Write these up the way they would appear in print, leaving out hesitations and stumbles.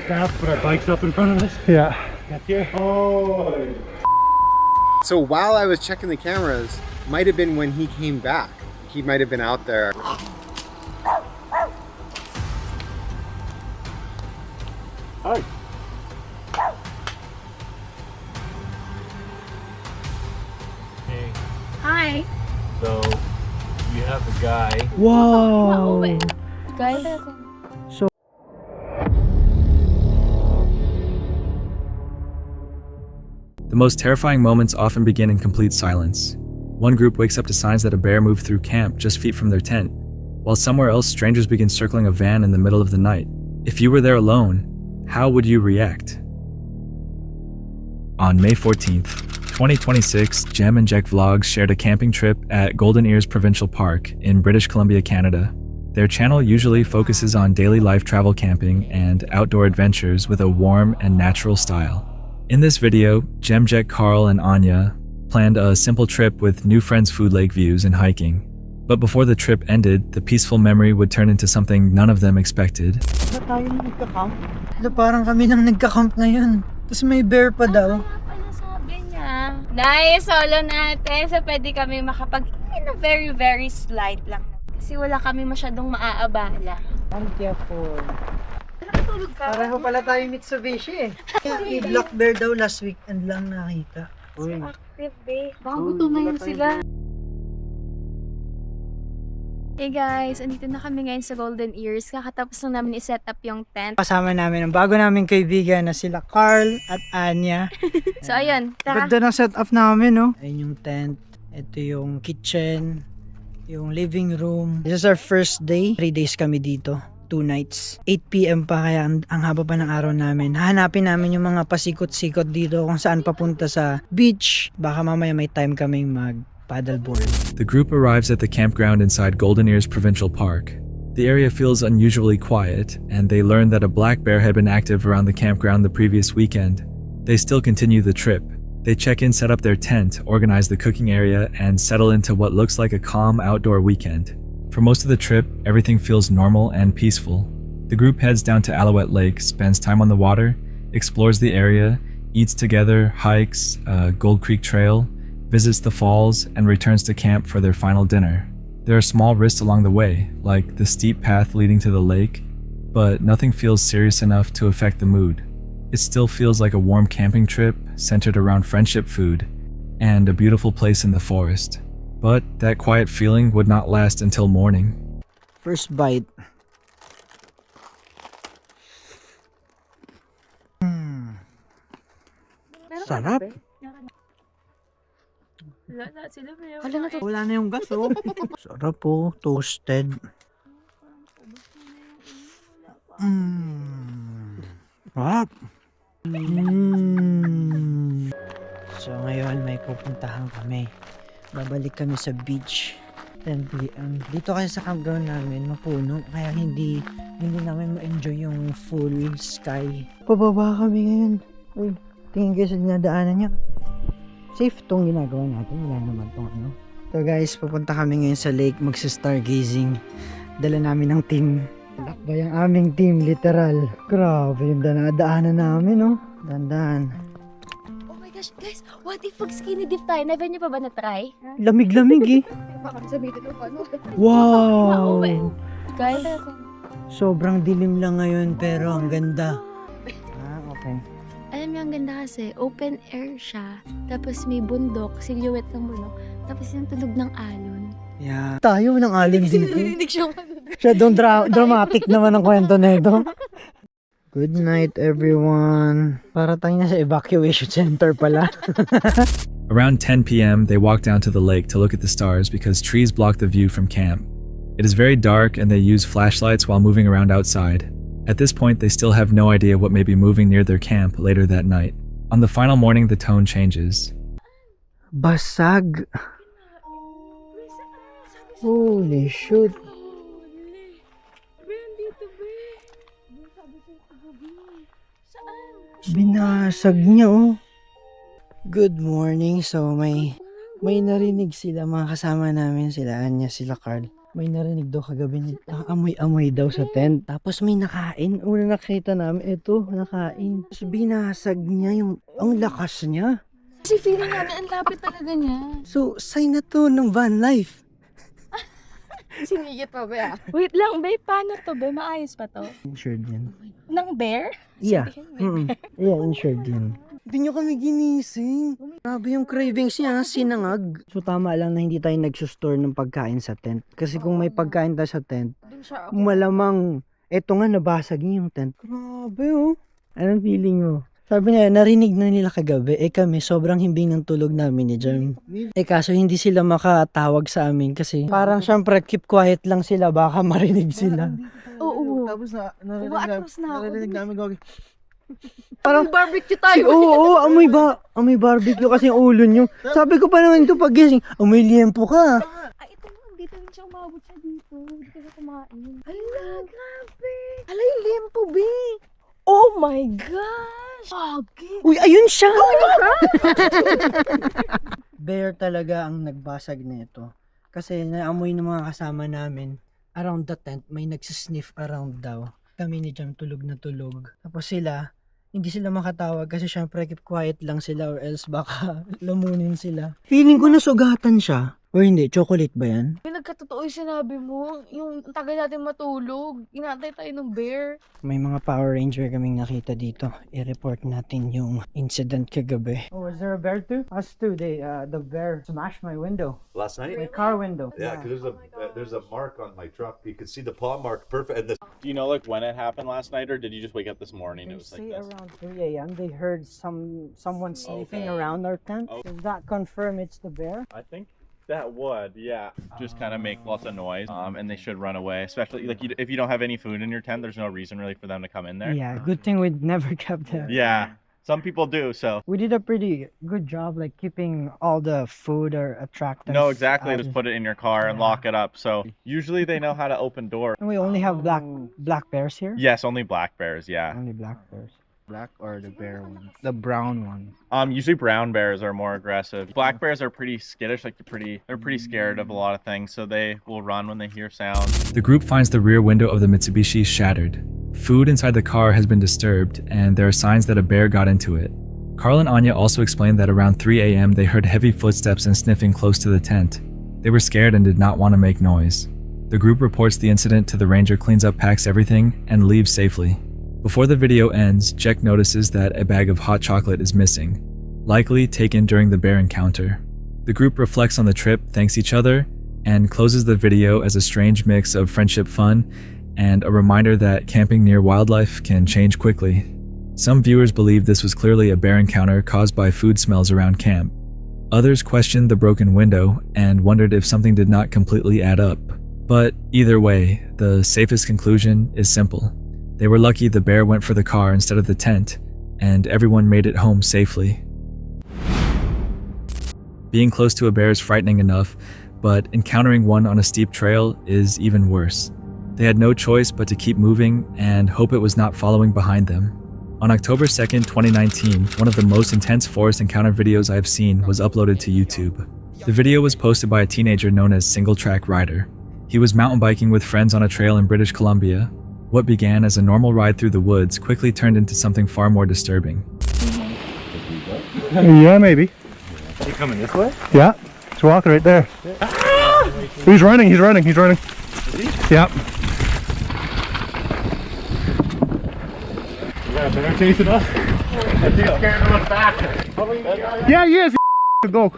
Stop, put our bikes up in front of us. Yeah. Got here. Oh. So while I was checking the cameras, might have been when he came back. He might have been out there. Hi. Hey. Hi. So, you have a guy. Wow. Guys. The most terrifying moments often begin in complete silence. One group wakes up to signs that a bear moved through camp just feet from their tent, while somewhere else strangers begin circling a van in the middle of the night. If you were there alone, how would you react? On May 14th, 2026, Jem and Jack Vlogs shared a camping trip at Golden Ears Provincial Park in British Columbia, Canada. Their channel usually focuses on daily life travel camping and outdoor adventures with a warm and natural style. In this video, Jem, Jack, Carl, and Anya planned a simple trip with new friends, food, lake views, and hiking. But before the trip ended, the peaceful memory would turn into something none of them expected. Ba't tayo nagka-camp? Parang kami nang nagka-camp ngayon. Tapos may bear pa daw. Ano sabi niya? Nice, solo natin. So pwede kami in a very, very slight lang. Kasi wala kami masyadong maaabala. Ang careful. Nakatulog ka? Pareho pala tayo Mitsubishi eh. May black bear daw last weekend lang nakita. Uy. Active day. Baka gutumayan sila. Hey guys, andito na kami ngayon sa Golden Ears. Kakatapos lang namin i-set up yung tent. Kasama namin ang bago naming kaibigan na sila Carl at Anya. So ayun, tara. Ganda ng setup namin, no? Ayun yung tent. Ito yung kitchen. Yung living room. This is our first day. 3 days kami dito. 2 nights. 8 PM pa kaya ang haba pa ng araw namin. Hahanapin namin yung mga pasikot-sikot dito kung saan papunta sa beach. Baka mamaya may time kaming mag-paddleboard. The group arrives at the campground inside Golden Ears Provincial Park. The area feels unusually quiet, and they learn that a black bear had been active around the campground the previous weekend. They still continue the trip. They check in, set up their tent, organize the cooking area, and settle into what looks like a calm outdoor weekend. For most of the trip, everything feels normal and peaceful. The group heads down to Alouette Lake, spends time on the water, explores the area, eats together, hikes Gold Creek Trail, visits the falls, and returns to camp for their final dinner. There are small risks along the way, like the steep path leading to the lake, but nothing feels serious enough to affect the mood. It still feels like a warm camping trip centered around friendship, food, and a beautiful place in the forest. But that quiet feeling would not last until morning. First bite. Sarap. Wala na yung gas, oh. Sarap po, toasted. Sarap. So ngayon may pupuntahan kami. Babalik kami sa beach. 10 PM. Dito kasi sa campground namin mapuno kaya hindi namin ma-enjoy yung full sky. Pababa kami ngayon. Uy, tingin kayo sa dinadaanan niya. Safe tong ginagawa natin. Wala naman tong ano. So guys, pupunta kami ngayon sa lake magsa-stargazing. Dala namin ng team. Lakbay ang aming team, literal. Grabe yung dinadaanan namin, no? Dandan. Oh my gosh, guys, what if pag skinny dip tayo? Never niyo pa ba na-try? Lamig-lamig eh. Wow! Guys, Sobrang dilim lang ngayon pero ang ganda. Okay. alam niyo ang ganda kasi, open air siya. Tapos may bundok, silhouette ng bundok. Tapos yung tunog ng alon. Yeah. Tayo ng alin dito. Hindi siya Siya doon dramatic naman ang kwento na ito. Good night everyone. Para tayo na sa evacuation center pala. Around 10 p.m., they walk down to the lake to look at the stars because trees block the view from camp. It is very dark and they use flashlights while moving around outside. At this point, they still have no idea what may be moving near their camp later that night. On the final morning, the tone changes. Basag. Holy shoot. Binasag niya, oh. Good morning. So may narinig sila, mga kasama namin, sila Anya, sila Carl. May narinig daw kagabi na amoy-amoy daw sa tent. Tapos may nakain. Una nakita namin, ito, nakain. Tapos binasag niya yung, ang lakas niya. Kasi feeling namin ang lapit talaga niya. So, sign na to ng van life. Sinigit pa ba? Wait lang, babe. Paano to, babe? Maayos pa to? Insured yan. Nang bear? Yeah. Yeah, insured yan. Hindi nyo kami ginising. Grabe yung cravings niya, sinangag. So tama lang na hindi tayo nagsusstore ng pagkain sa tent. Kasi kung may pagkain tayo sa tent, malamang, eto nga nabasag niya yung tent. Grabe oh. Anong feeling mo? Sabi niya, narinig na nila kagabi. Kami, sobrang himbing ng tulog namin ni Jam. Kaso hindi sila makatawag sa amin kasi parang syempre keep quiet lang sila, baka marinig sila. Oo. Tapos narinig namin gawin. Parang barbecue tayo. Oo, amoy barbecue kasi yung ulo nyo. Sabi ko pa naman ito pag gising, amoy liempo ka. Ay, ito lang. Dito rin siya umabot siya dito. Dito siya kumain. Ala, grabe. Ala, yung lempo, be. Oh my gosh. Okay. Uy, ayun siya. Oh my God. Bear talaga ang nagbasag nito. Kasi naamoy ng mga kasama namin. Around the tent, may nagsisniff around daw. Kami ni Jam tulog na tulog. Tapos sila, hindi sila makatawag kasi syempre keep quiet lang sila or else baka lamunin sila. Feeling ko nasugatan siya. O hindi, chocolate ba yan? May nagkatotoo yung sinabi mo. Yung tagal natin matulog. Inantay tayo ng bear. May mga Power Ranger kaming nakita dito. I-report natin yung incident kagabi. Oh, was there a bear too? Us too. The bear smashed my window. Last night? My car window. Yeah, because there's a mark on my truck. You could see the paw mark perfect. And Do you know like when it happened last night, or did you just wake up this morning? They It was like say this. around 3 a.m. they heard someone sniffing around our tent. Oh. Does that confirm it's the bear? I think that would, yeah. Just kind of make lots of noise, and they should run away. Especially like if you don't have any food in your tent, there's no reason really for them to come in there. Yeah, good thing we never kept them. Yeah, some people do. So We did a pretty good job like keeping all the food or attractants. no, exactly. out. Just put it in your car and lock it up. So usually they know how to open doors. And we only have black bears here? Yes, only black bears. Yeah. Only black bears. Black or the bear one? The brown one. Usually brown bears are more aggressive. Black bears are pretty skittish. Like they're pretty scared of a lot of things. So they will run when they hear sounds. The group finds the rear window of the Mitsubishi shattered. Food inside the car has been disturbed, and there are signs that a bear got into it. Carl and Anya also explained that around 3 a.m. they heard heavy footsteps and sniffing close to the tent. They were scared and did not want to make noise. The group reports the incident to the ranger, cleans up, packs everything, and leaves safely. Before the video ends, Jack notices that a bag of hot chocolate is missing, likely taken during the bear encounter. The group reflects on the trip, thanks each other, and closes the video as a strange mix of friendship fun and a reminder that camping near wildlife can change quickly. Some viewers believe this was clearly a bear encounter caused by food smells around camp. Others questioned the broken window and wondered if something did not completely add up. But either way, the safest conclusion is simple. They were lucky the bear went for the car instead of the tent, and everyone made it home safely. Being close to a bear is frightening enough, but encountering one on a steep trail is even worse. They had no choice but to keep moving and hope it was not following behind them. On October 2nd, 2019, one of the most intense forest encounter videos I've seen was uploaded to YouTube. The video was posted by a teenager known as Single Track Rider. He was mountain biking with friends on a trail in British Columbia. What began as a normal ride through the woods quickly turned into something far more disturbing. Yeah, maybe. You coming this way? Yeah, he's walking right there. He's running. Yep. You got a bear chasing us? I think it's scared to look back. Yeah, he is. Go.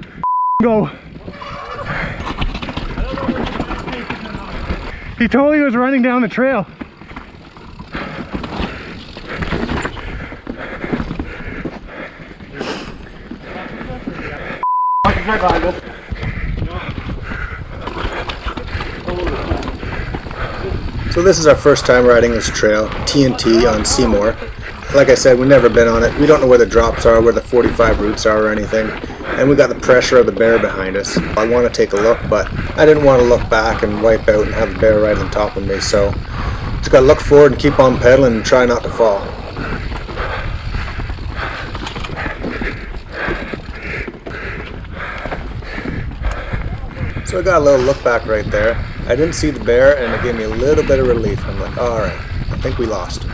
He totally was running down the trail. So this is our first time riding this trail, TNT on Seymour. Like I said, we've never been on it. We don't know where the drops are, where the 45 routes are or anything. And we got the pressure of the bear behind us. I want to take a look, but I didn't want to look back and wipe out and have the bear right on top of me. So just got to look forward and keep on pedaling and try not to fall. So I got a little look back right there. I didn't see the bear, and it gave me a little bit of relief. I'm like, all right, I think we lost.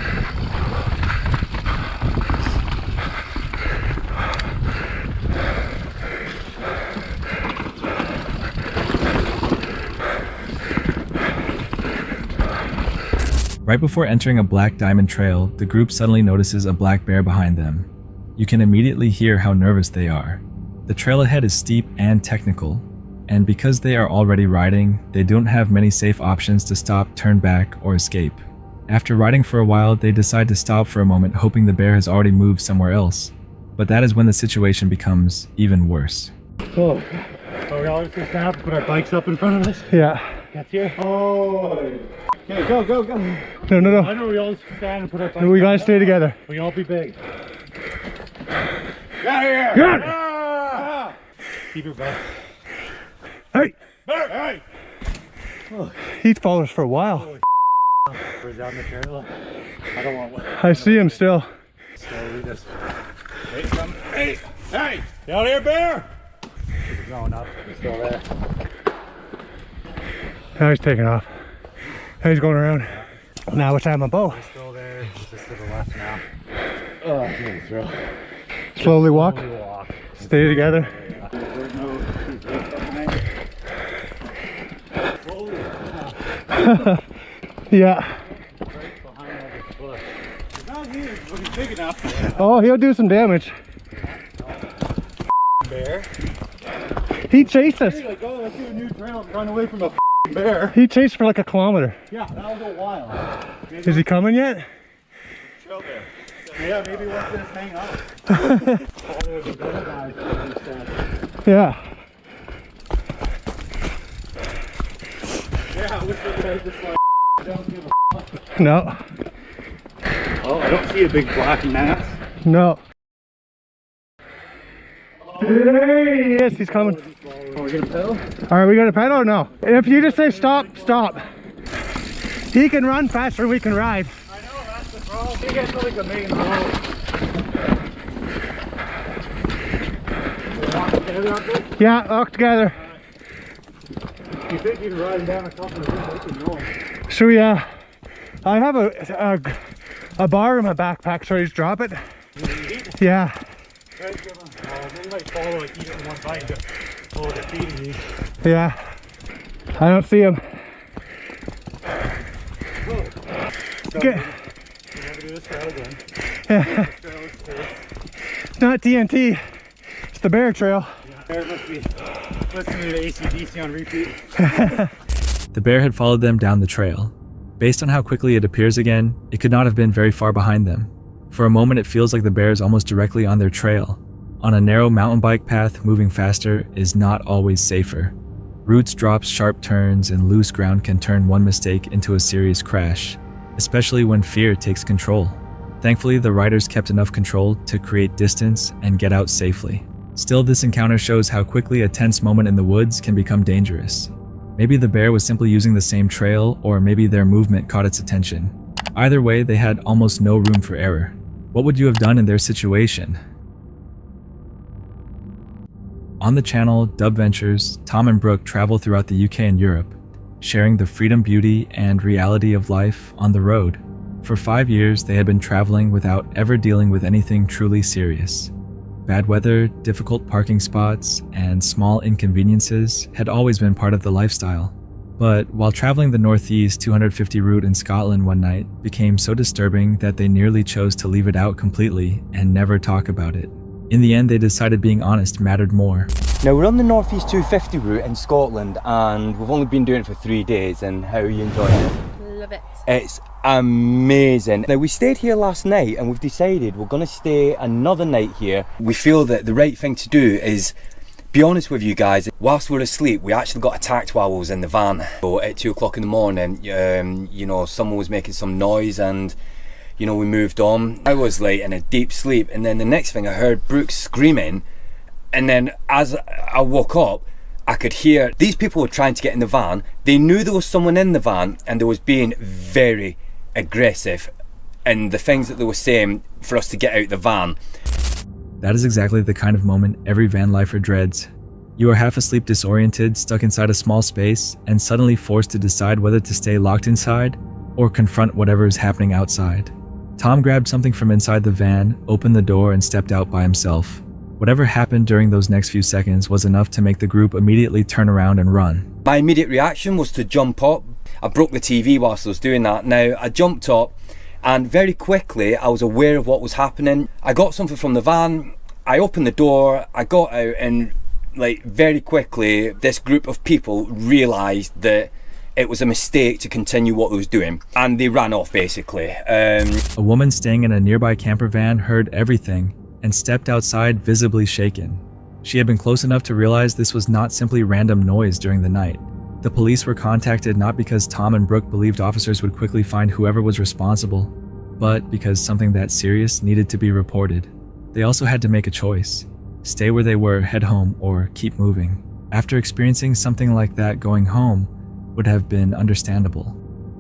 Right before entering a black diamond trail, the group suddenly notices a black bear behind them. You can immediately hear how nervous they are. The trail ahead is steep and technical, and because they are already riding, they don't have many safe options to stop, turn back, or escape. After riding for a while, they decide to stop for a moment, hoping the bear has already moved somewhere else. But that is when the situation becomes even worse. Oh, Are we all just gonna stand up and put our bikes up in front of us? yeah. That's here. Oh. Okay, go, go, go. No, no, I no. know we all just stand and put our bikes We gotta up. stay together. We can all be big. Get out of here! Good. Ah! Keep your back. Hey, Hey! he's followed us for a while. Where's down the trail? I don't want one. I see him still. Slowly just. Hey, come. Hey! Hey! You out here, bear? Keep going up. He's still there. Now he's taking off. Now he's going around. Now which I'm a bow. He's still there. He's just to the left now. Oh, I can't throw. Slowly walk. Slowly walk. Stay together. There's no. He's right behind. Slowly. Yeah. Right behind that bush. He's not huge, but he's big enough. Oh, he'll do some damage. Bear. He chased us. Like, oh, let's do a new trail and run away from a bear. He chased for like a kilometer. Yeah, that was a while. Maybe Is he coming yet? trail there. Yeah, maybe once this hang out. Oh, there's a bear guy. Yeah. Yeah, I wish we could just like don't give a No. Oh, I don't see a big black mass. No. There he is. He's coming. Are we gonna pedal? All right, we got to pedal or no? If you just say stop, stop. He can run faster than we can ride. I know, that's the problem. He gets like a main road. We walk together up there? Yeah, walk together. You think you can ride down a couple of hills? Make noise. So yeah, I have a bar in my backpack, so I just drop it. Yeah. Right, give them. They might follow like eat it in one bite to follow the feeding you. Yeah. I don't see him. Okay. You never do this trail again. Yeah. Trail is safe. It's not TNT. It's the bear trail. Bear must be listening to AC/DC on repeat. The bear had followed them down the trail. Based on how quickly it appears again, it could not have been very far behind them. For a moment it feels like the bear is almost directly on their trail. On a narrow mountain bike path, moving faster is not always safer. Roots, drops, sharp turns, and loose ground can turn one mistake into a serious crash, especially when fear takes control. Thankfully, the riders kept enough control to create distance and get out safely. Still, this encounter shows how quickly a tense moment in the woods can become dangerous. Maybe the bear was simply using the same trail, or maybe their movement caught its attention. Either way, they had almost no room for error. What would you have done in their situation? On the channel, Dub Ventures, Tom and Brooke travel throughout the UK and Europe, sharing the freedom, beauty, and reality of life on the road. For 5 years, they had been traveling without ever dealing with anything truly serious. Bad weather, difficult parking spots, and small inconveniences had always been part of the lifestyle. But while traveling the Northeast 250 route in Scotland one night became so disturbing that they nearly chose to leave it out completely and never talk about it. In the end, they decided being honest mattered more. Now we're on the Northeast 250 route in Scotland and we've only been doing it for 3 days, and how are you enjoying it? Love it. It's amazing. Now we stayed here last night and we've decided we're going to stay another night here. We feel that the right thing to do is be honest with you guys. Whilst we're asleep, we actually got attacked while we was in the van. So at 2 o'clock in the morning, you know, someone was making some noise and you know, we moved on. I was like in a deep sleep, and then the next thing I heard Brooke screaming, and then as I woke up, I could hear these people were trying to get in the van. They knew there was someone in the van and they was being very aggressive in the things that they were saying for us to get out the van. That is exactly the kind of moment every van lifer dreads. You are half asleep, disoriented, stuck inside a small space, and suddenly forced to decide whether to stay locked inside or confront whatever is happening outside. Tom grabbed something from inside the van, opened the door, and stepped out by himself. Whatever happened during those next few seconds was enough to make the group immediately turn around and run. My immediate reaction was to jump up. I broke the TV whilst I was doing that. Now, I jumped up and very quickly I was aware of what was happening. I got something from the van, I opened the door, I got out, and very quickly this group of people realised that it was a mistake to continue what they was doing, and they ran off basically. A woman staying in a nearby camper van heard everything and stepped outside, visibly shaken. She had been close enough to realize this was not simply random noise during the night. The police were contacted not because Tom and Brooke believed officers would quickly find whoever was responsible, but because something that serious needed to be reported. They also had to make a choice: stay where they were, head home, or keep moving. After experiencing something like that, going home would have been understandable.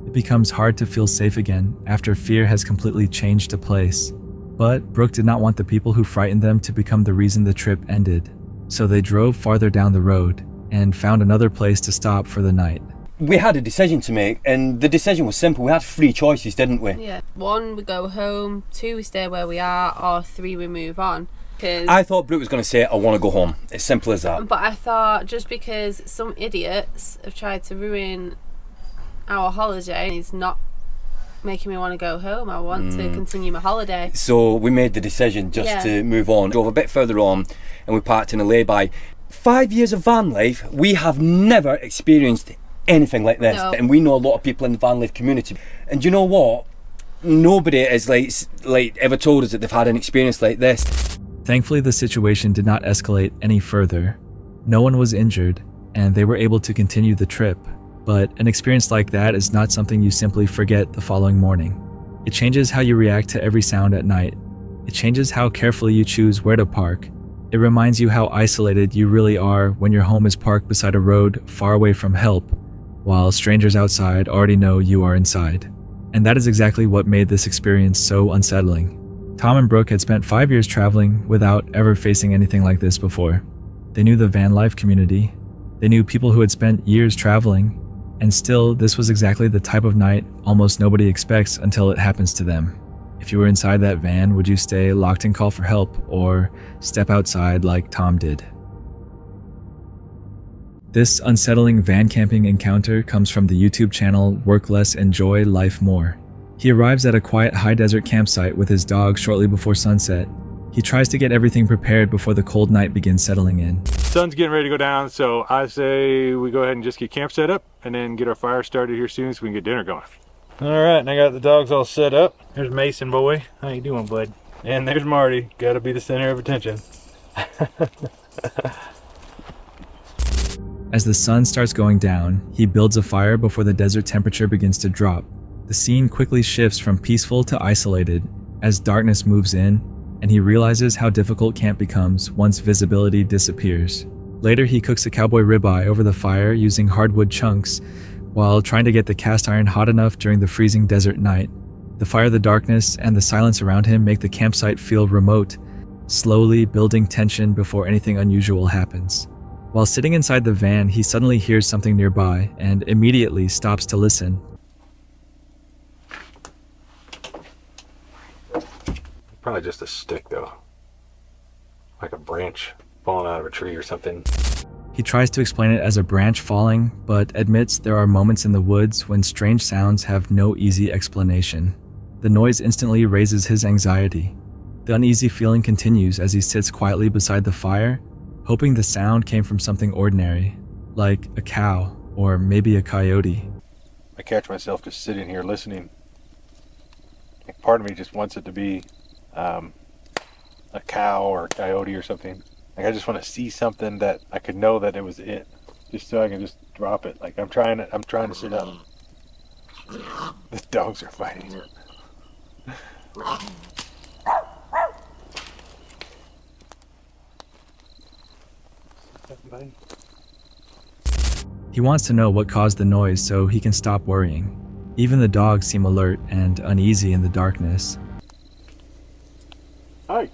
It becomes hard to feel safe again after fear has completely changed to place. But Brooke did not want the people who frightened them to become the reason the trip ended, so they drove farther down the road and found another place to stop for the night. We had a decision to make, and the decision was simple. We had 3 choices, didn't we? Yeah. 1, we go home. 2, we stay where we are. Or 3, we move on. I thought Brooke was going to say, I want to go home. It's simple as that. But I thought, just because some idiots have tried to ruin our holiday, he's not making me want to go home. I want to continue my holiday. So we made the decision just to move on. Drove a bit further on and we parked in a lay-by. 5 years of van life, we have never experienced anything like this. No. And we know a lot of people in the van life community. And you know what? Nobody has ever told us that they've had an experience like this. Thankfully, the situation did not escalate any further. No one was injured, and they were able to continue the trip. But an experience like that is not something you simply forget the following morning. It changes how you react to every sound at night. It changes how carefully you choose where to park. It reminds you how isolated you really are when your home is parked beside a road far away from help, while strangers outside already know you are inside. And that is exactly what made this experience so unsettling. Tom and Brooke had spent 5 years traveling without ever facing anything like this before. They knew the van life community. They knew people who had spent years traveling. And still, this was exactly the type of night almost nobody expects until it happens to them. If you were inside that van, would you stay locked and call for help, or step outside like Tom did? This unsettling van camping encounter comes from the YouTube channel Work Less, Enjoy Life More. He arrives at a quiet high desert campsite with his dog shortly before sunset. He tries to get everything prepared before the cold night begins settling in. Sun's getting ready to go down, so I say we go ahead and just get camp set up and then get our fire started here soon so we can get dinner going. All right, and I got the dogs all set up. There's Mason boy. How you doing, bud? And there's Marty. Gotta be the center of attention. As the sun starts going down, he builds a fire before the desert temperature begins to drop. The scene quickly shifts from peaceful to isolated as darkness moves in, and he realizes how difficult camp becomes once visibility disappears. Later, he cooks a cowboy ribeye over the fire using hardwood chunks while trying to get the cast iron hot enough during the freezing desert night. The fire, the darkness, and the silence around him make the campsite feel remote, slowly building tension before anything unusual happens. While sitting inside the van, he suddenly hears something nearby and immediately stops to listen. Probably just a stick though. Like a branch falling out of a tree or something. He tries to explain it as a branch falling, but admits there are moments in the woods when strange sounds have no easy explanation. The noise instantly raises his anxiety. The uneasy feeling continues as he sits quietly beside the fire, hoping the sound came from something ordinary, like a cow or maybe a coyote. I catch myself just sitting here listening. Like part of me just wants it to be a cow or a coyote or something. Like I just want to see something that I could know that it was it, just so I can just drop it. Like I'm trying to sit up. The dogs are fighting. He wants to know what caused the noise so he can stop worrying. Even the dogs seem alert and uneasy in the darkness. Hi.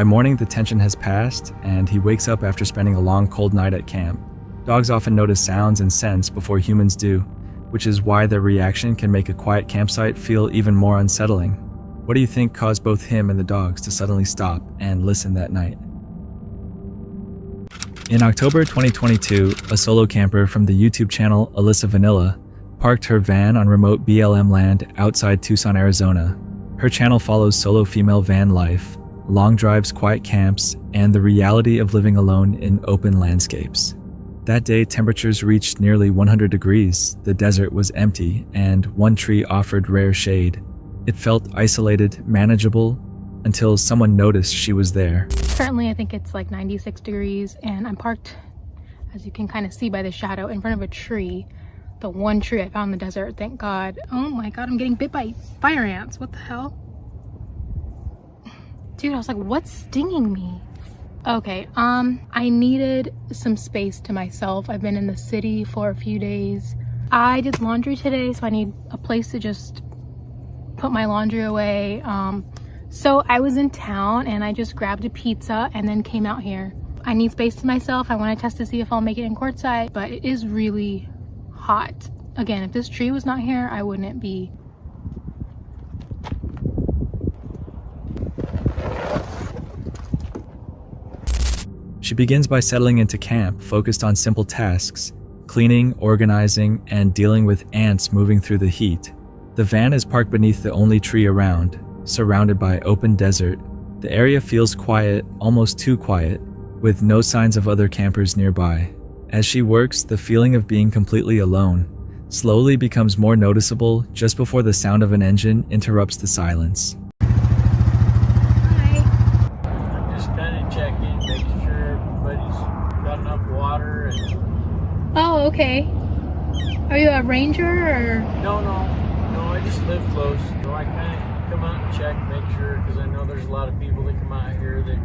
By morning, the tension has passed, and he wakes up after spending a long, cold night at camp. Dogs often notice sounds and scents before humans do, which is why their reaction can make a quiet campsite feel even more unsettling. What do you think caused both him and the dogs to suddenly stop and listen that night? In October 2022, a solo camper from the YouTube channel Alyssa Vanilla parked her van on remote BLM land outside Tucson, Arizona. Her channel follows solo female van life, long drives, quiet camps, and the reality of living alone in open landscapes. That day, temperatures reached nearly 100 degrees, the desert was empty, and one tree offered rare shade. It felt isolated, manageable, until someone noticed she was there. Currently, I think it's like 96 degrees, and I'm parked, as you can kind of see by the shadow, in front of a tree. The one tree I found in the desert, thank God. Oh my God, I'm getting bit by fire ants. What the hell? Dude, I was like, what's stinging me? Okay, I needed some space to myself. I've been in the city for a few days. I did laundry today, so I need a place to just put my laundry away. So I was in town and I just grabbed a pizza and then came out here. I need space to myself. I want to test to see if I'll make it in courtside, but it is really hot. Again, if this tree was not here, I wouldn't be. She begins by settling into camp, focused on simple tasks, cleaning, organizing, and dealing with ants moving through the heat. The van is parked beneath the only tree around, surrounded by open desert. The area feels quiet, almost too quiet, with no signs of other campers nearby. As she works, the feeling of being completely alone slowly becomes more noticeable just before the sound of an engine interrupts the silence. Just kind of checking, making sure everybody's got enough water. And... Oh, okay. Are you a ranger or? No, I just live close. So I kind of come out and check, make sure, because I know there's a lot of people that come out here that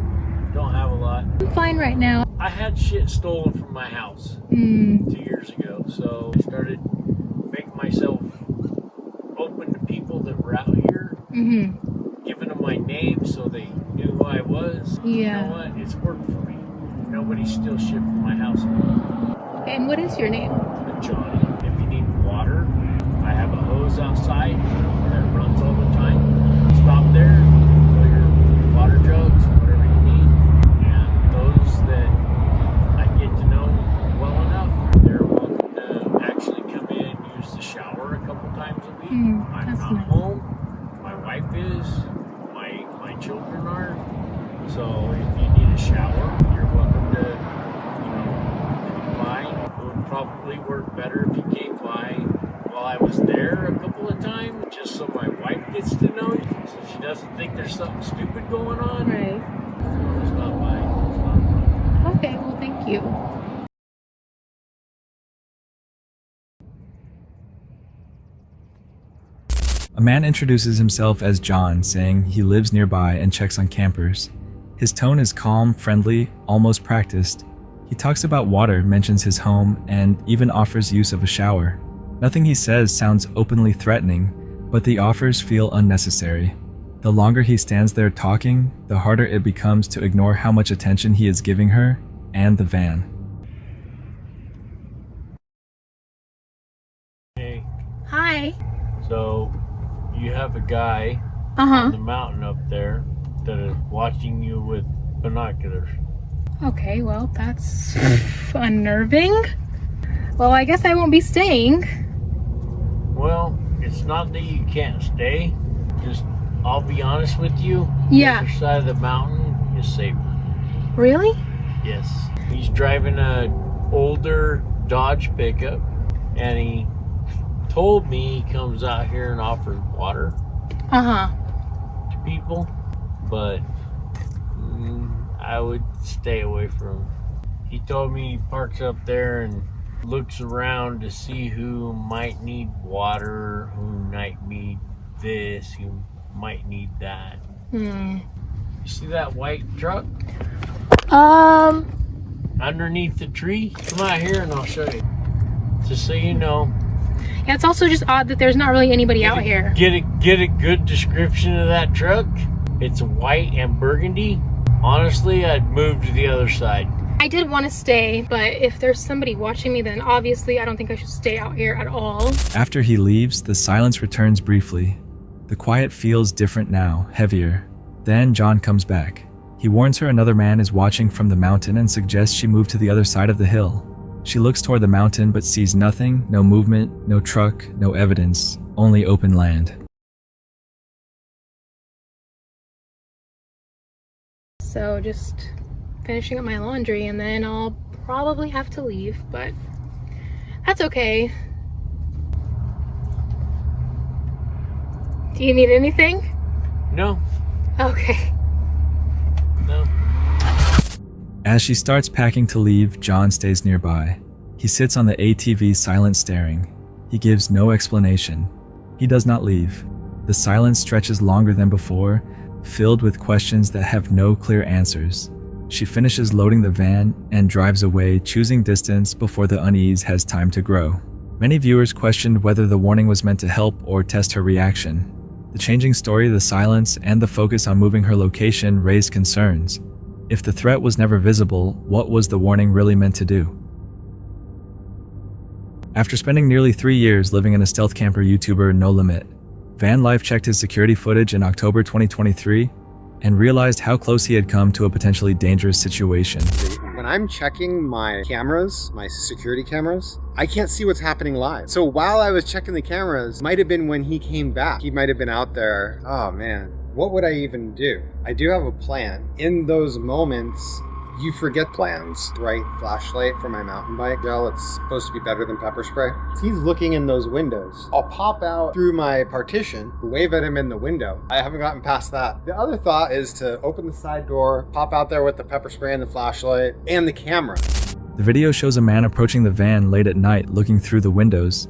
don't have a lot. I'm fine right now. I had shit stolen from my house 2 years ago, so I started making myself open to people that were out here, giving them my name so they knew who I was. Yeah. You know what? It's worked for me. Nobody steals shit from my house anymore. And what is your name? Johnny. If you need water, I have a hose outside that runs all the time. Stop there, fill your water jugs, whatever you need. And those that I get to know well enough, they're welcome to actually come in and use the shower a couple times a week. I'm not nice. home. My wife is. My children are. So if you need a shower, you're welcome to, come by. It would probably work better if you came by while I was there a couple of times, just so my wife gets to know you, so she doesn't think there's something stupid going on. Right. It's not by. It's not a problem. Okay, well, thank you. A man introduces himself as John, saying he lives nearby and checks on campers. His tone is calm, friendly, almost practiced. He talks about water, mentions his home, and even offers use of a shower. Nothing he says sounds openly threatening, but the offers feel unnecessary. The longer he stands there talking, the harder it becomes to ignore how much attention he is giving her and the van. Hey, Hi. so you have a guy on the mountain up there that is watching you with binoculars. Okay, well, that's unnerving. Well, I guess I won't be staying. Well, it's not that you can't stay. Just, I'll be honest with you. Yeah. The other side of the mountain is safer. Really? Yes. He's driving a older Dodge pickup, and he told me he comes out here and offers water to people, but I would stay away from him. He told me he parks up there and looks around to see who might need water, who might need this, who might need that. You see that white truck? Underneath the tree? Come out here and I'll show you. Just so you know. Yeah, it's also just odd that there's not really anybody out here. Get a good description of that truck. It's white and burgundy. Honestly, I'd move to the other side. I did want to stay, but if there's somebody watching me, then obviously I don't think I should stay out here at all. After he leaves, the silence returns briefly. The quiet feels different now, heavier. Then John comes back. He warns her another man is watching from the mountain and suggests she move to the other side of the hill. She looks toward the mountain but sees nothing, no movement, no truck, no evidence, only open land. So just finishing up my laundry and then I'll probably have to leave, but that's okay. Do you need anything? No. Okay. No. As she starts packing to leave, John stays nearby. He sits on the ATV, silent, staring. He gives no explanation. He does not leave. The silence stretches longer than before, filled with questions that have no clear answers. She finishes loading the van and drives away, choosing distance before the unease has time to grow. Many viewers questioned whether the warning was meant to help or test her reaction. The changing story, the silence, and the focus on moving her location raised concerns. If the threat was never visible, what was the warning really meant to do? After spending nearly 3 years living in a stealth camper YouTuber No Limit, Van Life checked his security footage in October 2023 and realized how close he had come to a potentially dangerous situation. When I'm checking my cameras, my security cameras, I can't see what's happening live. So while I was checking the cameras, might have been when he came back. He might have been out there. Oh man, what would I even do? I do have a plan. In those moments, you forget plans. Bright flashlight for my mountain bike. Gel, it's supposed to be better than pepper spray. He's looking in those windows. I'll pop out through my partition, wave at him in the window. I haven't gotten past that. The other thought is to open the side door, pop out there with the pepper spray and the flashlight and the camera. The video shows a man approaching the van late at night, looking through the windows,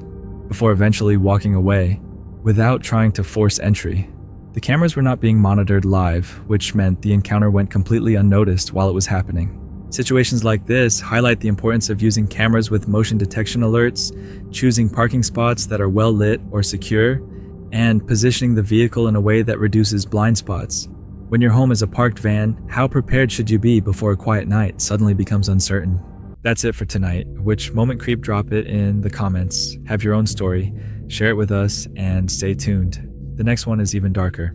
before eventually walking away, without trying to force entry. The cameras were not being monitored live, which meant the encounter went completely unnoticed while it was happening. Situations like this highlight the importance of using cameras with motion detection alerts, choosing parking spots that are well lit or secure, and positioning the vehicle in a way that reduces blind spots. When your home is a parked van, how prepared should you be before a quiet night suddenly becomes uncertain? That's it for tonight. Which moment creep? Drop it in the comments. Have your own story, share it with us, and stay tuned. The next one is even darker.